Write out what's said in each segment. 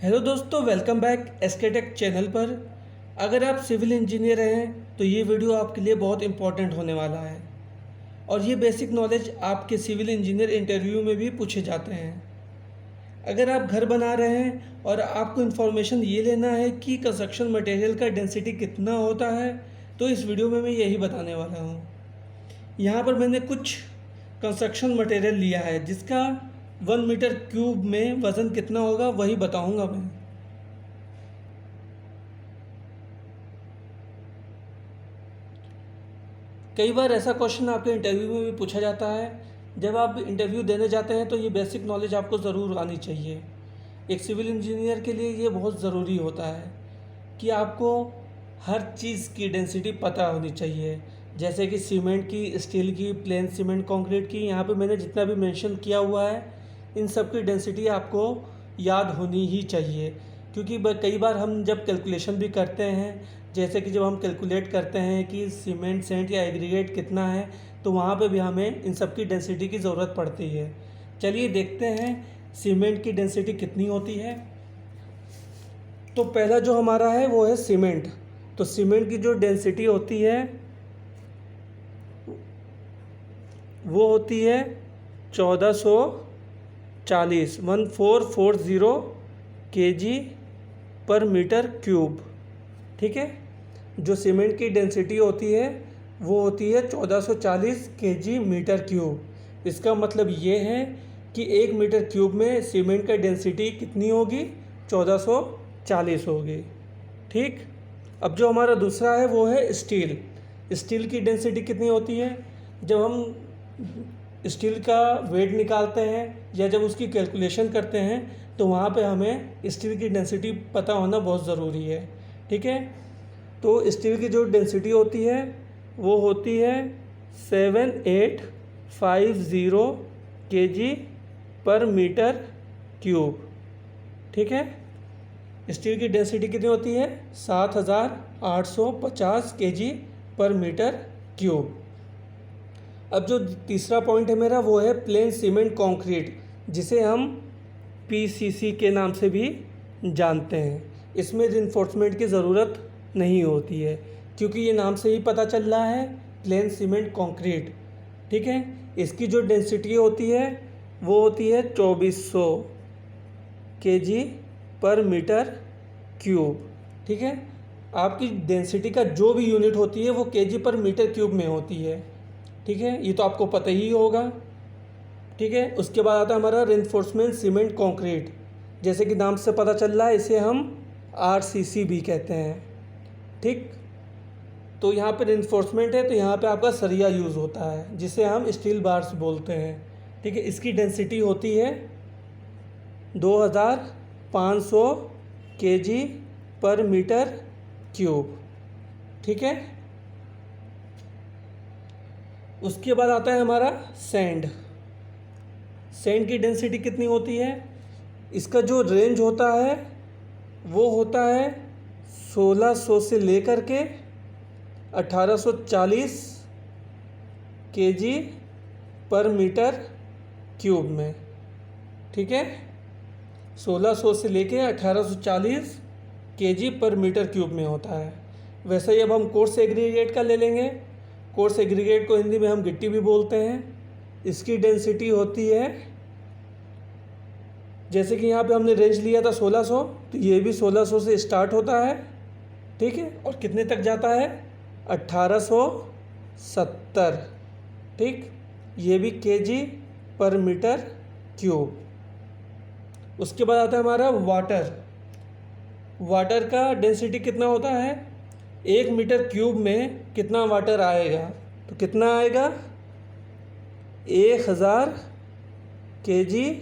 Hello दोस्तों, welcome back एसकेटेक channel पर। अगर आप सिविल इंजीनियर हैं तो ये वीडियो आपके लिए बहुत इंपॉर्टेंट होने वाला है और ये बेसिक नॉलेज आपके सिविल इंजीनियर इंटरव्यू में भी पूछे जाते हैं। अगर आप घर बना रहे हैं और आपको इन्फॉर्मेशन ये लेना है कि कंस्ट्रक्शन मटेरियल का डेंसिटी कितना होता है, तो इस वीडियो में मैं यही बताने वाला हूँ। यहाँ पर मैंने कुछ कंस्ट्रक्शन मटेरियल लिया है जिसका 1 मीटर क्यूब में वज़न कितना होगा वही बताऊँगा मैं। कई बार ऐसा क्वेश्चन आपके इंटरव्यू में भी पूछा जाता है। जब आप इंटरव्यू देने जाते हैं तो ये बेसिक नॉलेज आपको ज़रूर आनी चाहिए। एक सिविल इंजीनियर के लिए ये बहुत ज़रूरी होता है कि आपको हर चीज़ की डेंसिटी पता होनी चाहिए, जैसे कि सीमेंट की, स्टील की, प्लेन सीमेंट, कंक्रीट की। यहाँ पे मैंने जितना भी मेंशन किया हुआ है इन सब की डेंसिटी आपको याद होनी ही चाहिए, क्योंकि कई बार हम जब कैलकुलेशन भी करते हैं, जैसे कि जब हम कैलकुलेट करते हैं कि सीमेंट, सेंट या एग्रीगेट कितना है, तो वहाँ पे भी हमें इन सब की डेंसिटी की ज़रूरत पड़ती है। चलिए देखते हैं सीमेंट की डेंसिटी कितनी होती है। तो पहला जो हमारा है वो है सीमेंट। तो सीमेंट की जो डेंसिटी होती है वो होती है 1440 kg पर मीटर क्यूब। ठीक है, जो सीमेंट की डेंसिटी होती है वो होती है 1440 kg मीटर क्यूब। इसका मतलब ये है कि 1 मीटर क्यूब में सीमेंट का डेंसिटी कितनी होगी? 1440 होगी। ठीक, अब जो हमारा दूसरा है वो है स्टील। स्टील की डेंसिटी कितनी होती है? जब हम स्टील का वेट निकालते हैं या जब उसकी कैलकुलेशन करते हैं तो वहाँ पे हमें स्टील की डेंसिटी पता होना बहुत ज़रूरी है। ठीक है, तो स्टील की जो डेंसिटी होती है वो होती है 7850 kg पर मीटर क्यूब। ठीक है, स्टील की डेंसिटी कितनी होती है? 7850 kg पर मीटर क्यूब। अब जो तीसरा पॉइंट है मेरा वो है प्लेन सीमेंट कंक्रीट, जिसे हम पीसीसी के नाम से भी जानते हैं। इसमें रिइंफोर्समेंट की ज़रूरत नहीं होती है, क्योंकि ये नाम से ही पता चल रहा है प्लेन सीमेंट कंक्रीट। ठीक है, इसकी जो डेंसिटी होती है वो होती है 2400 kg पर मीटर क्यूब। ठीक है, आपकी डेंसिटी का जो भी यूनिट होती है वो केजी पर मीटर क्यूब में होती है। ठीक है, ये तो आपको पता ही होगा। ठीक है, उसके बाद आता है हमारा रिइंफोर्समेंट सीमेंट कंक्रीट। जैसे कि नाम से पता चल रहा है इसे हम आरसीसी भी कहते हैं। ठीक, तो यहाँ पे रिइंफोर्समेंट है तो यहाँ पे आपका सरिया यूज़ होता है जिसे हम स्टील बार्स बोलते हैं। ठीक है, इसकी डेंसिटी होती है 2500 kg पर मीटर क्यूब। ठीक है, उसके बाद आता है हमारा सैंड। सैंड की डेंसिटी कितनी होती है? इसका जो रेंज होता है वो होता है 1600 से लेकर के 1840 kg पर मीटर क्यूब में। ठीक है, 1600 से लेके 1840 kg पर मीटर क्यूब में होता है। वैसे ही अब हम कोर्स एग्रीगेट का ले लेंगे। कोर्स एग्रीगेट को हिंदी में हम गिट्टी भी बोलते हैं। इसकी डेंसिटी होती है, जैसे कि यहाँ पे हमने रेंज लिया था 1600, तो ये भी 1600 से स्टार्ट होता है। ठीक है, और कितने तक जाता है? 1870। ठीक, ये भी केजी पर मीटर क्यूब। उसके बाद आता है हमारा वाटर। वाटर का डेंसिटी कितना होता है? 1 मीटर क्यूब में कितना वाटर आएगा? तो कितना आएगा? 1000 kg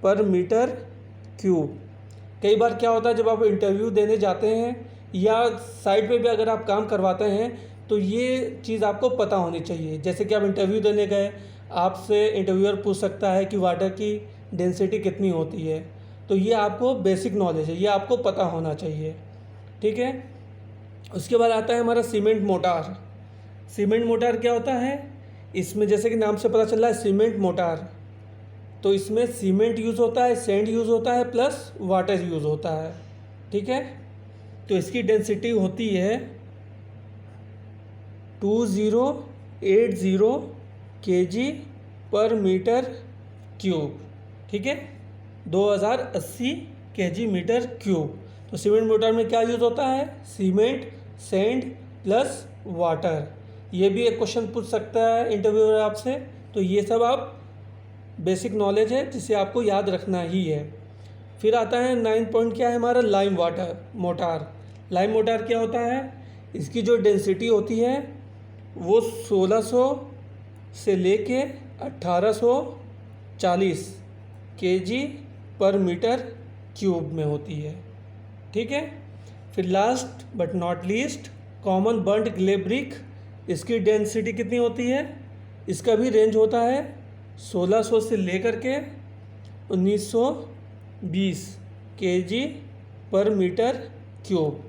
पर मीटर क्यूब। कई बार क्या होता है, जब आप इंटरव्यू देने जाते हैं या साइट पे भी अगर आप काम करवाते हैं तो ये चीज़ आपको पता होनी चाहिए। जैसे कि आप इंटरव्यू देने गए, आपसे इंटरव्यूअर पूछ सकता है कि वाटर की डेंसिटी कितनी होती है, तो ये आपको बेसिक नॉलेज है, ये आपको पता होना चाहिए। ठीक है, उसके बाद आता है हमारा सीमेंट मोटार। सीमेंट मोटार क्या होता है? इसमें जैसे कि नाम से पता चल रहा है सीमेंट मोटार। तो इसमें सीमेंट यूज़ होता है, सैंड यूज़ होता है, प्लस वाटर यूज़ होता है। ठीक है, तो इसकी डेंसिटी होती है 2080 kg पर मीटर क्यूब। ठीक है, 2080 kg मीटर क्यूब। तो सीमेंट मोटर में क्या यूज़ होता है? Cement, sand plus water. ये भी एक क्वेश्चन पूछ सकता है इंटरव्यूअर आपसे। तो ये सब आप बेसिक नॉलेज है जिसे आपको याद रखना ही है। फिर आता है 9 पॉइंट, क्या है हमारा? Lime water motor. Lime motor क्या होता है? इसकी जो डेंसिटी होती है वो 1600 से लेके 1840 kg पर मीटर क्यूब में होती है। ठीक है, फिर last but not least common burned clay brick. इसकी डेंसिटी कितनी होती है? इसका भी रेंज होता है 1600 से लेकर के 1920 kg पर मीटर क्यूब।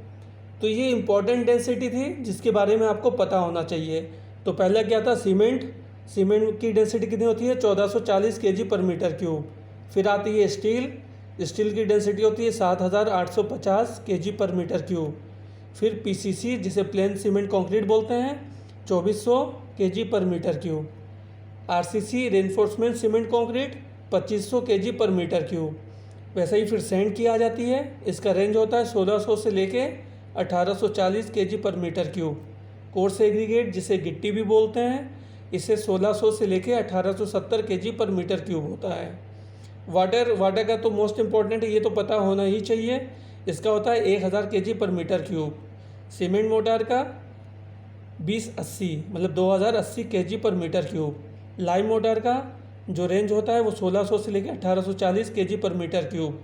तो ये इम्पॉर्टेंट डेंसिटी थी जिसके बारे में आपको पता होना चाहिए। तो पहला क्या था? सीमेंट की डेंसिटी कितनी होती है? 1440 kg पर मीटर क्यूब। फिर आती है स्टील की डेंसिटी होती है 7850 kg पर मीटर क्यूब। फिर पीसीसी जिसे प्लेन सीमेंट कंक्रीट बोलते हैं 2400 kg per metre cube. RCC reinforcement cement concrete 2500 kg per metre cube. वैसे ही फिर सैंड की आ जाती है, इसका रेंज होता है 1600 से लेके 1840 kg per metre cube. Coarse aggregate जिसे गिट्टी भी बोलते हैं, इसे 1600 से लेके 1870 kg पर मीटर क्यूब होता है। वाटर का तो मोस्ट इम्पॉर्टेंट है, ये तो पता होना ही चाहिए। इसका होता है 1000 kg per metre cube. Cement motor का 2080 मतलब 2080 kg per metre cube. Lime motor का जो रेंज होता है वो 1600 से लेकर 1840 kg per metre cube.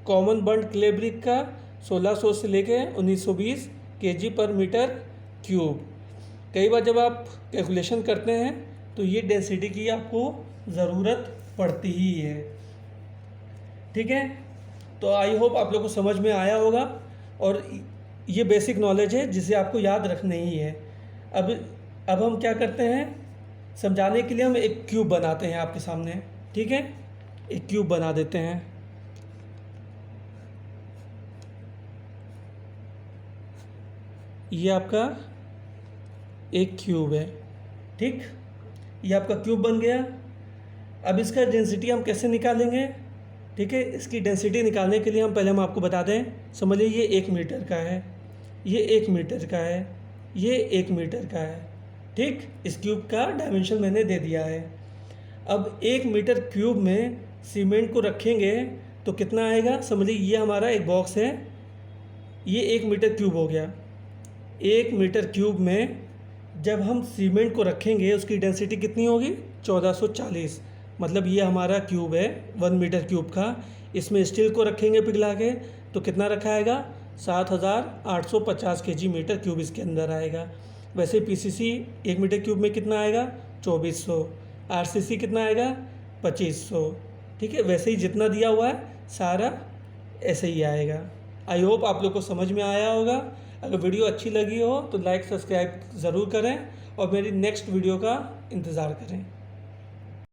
Common burned clay brick का 1600 से लेकर 1920 kg पर मीटर क्यूब। कई बार जब आप कैलकुलेशन करते हैं तो ये डेंसिटी की आपको ज़रूरत पड़ती ही है। ठीक है, तो आई होप आप लोग को समझ में आया होगा और ये बेसिक नॉलेज है जिसे आपको याद रखना ही है। अब हम क्या करते हैं, समझाने के लिए हम एक क्यूब बनाते हैं आपके सामने। ठीक है, एक क्यूब बना देते हैं। ये आपका एक क्यूब है। ठीक, ये आपका क्यूब बन गया। अब इसका डेंसिटी हम कैसे निकालेंगे? ठीक है, इसकी डेंसिटी निकालने के लिए हम आपको बता दें। समझिए ये 1 मीटर का है, ये 1 मीटर का है, ये 1 मीटर का है। ठीक, इस क्यूब का डायमेंशन मैंने दे दिया है। अब 1 मीटर क्यूब में सीमेंट को रखेंगे तो कितना आएगा? समझिए ये हमारा एक बॉक्स है, ये 1 मीटर क्यूब हो गया। 1 मीटर क्यूब में जब हम सीमेंट को रखेंगे उसकी डेंसिटी कितनी होगी? 1440। मतलब ये हमारा क्यूब है 1 मीटर क्यूब का। इसमें स्टील को रखेंगे पिघला के तो कितना रखा आएगा? 7850 kg मीटर क्यूब इसके अंदर आएगा। वैसे पीसीसी 1 मीटर क्यूब में कितना आएगा? 2400। आरसीसी कितना आएगा? 2500। ठीक है, वैसे ही जितना दिया हुआ है सारा ऐसे ही आएगा। आई होप आप लोग को समझ में आया होगा। अगर वीडियो अच्छी लगी हो तो लाइक सब्सक्राइब ज़रूर करें और मेरी नेक्स्ट वीडियो का इंतज़ार करें।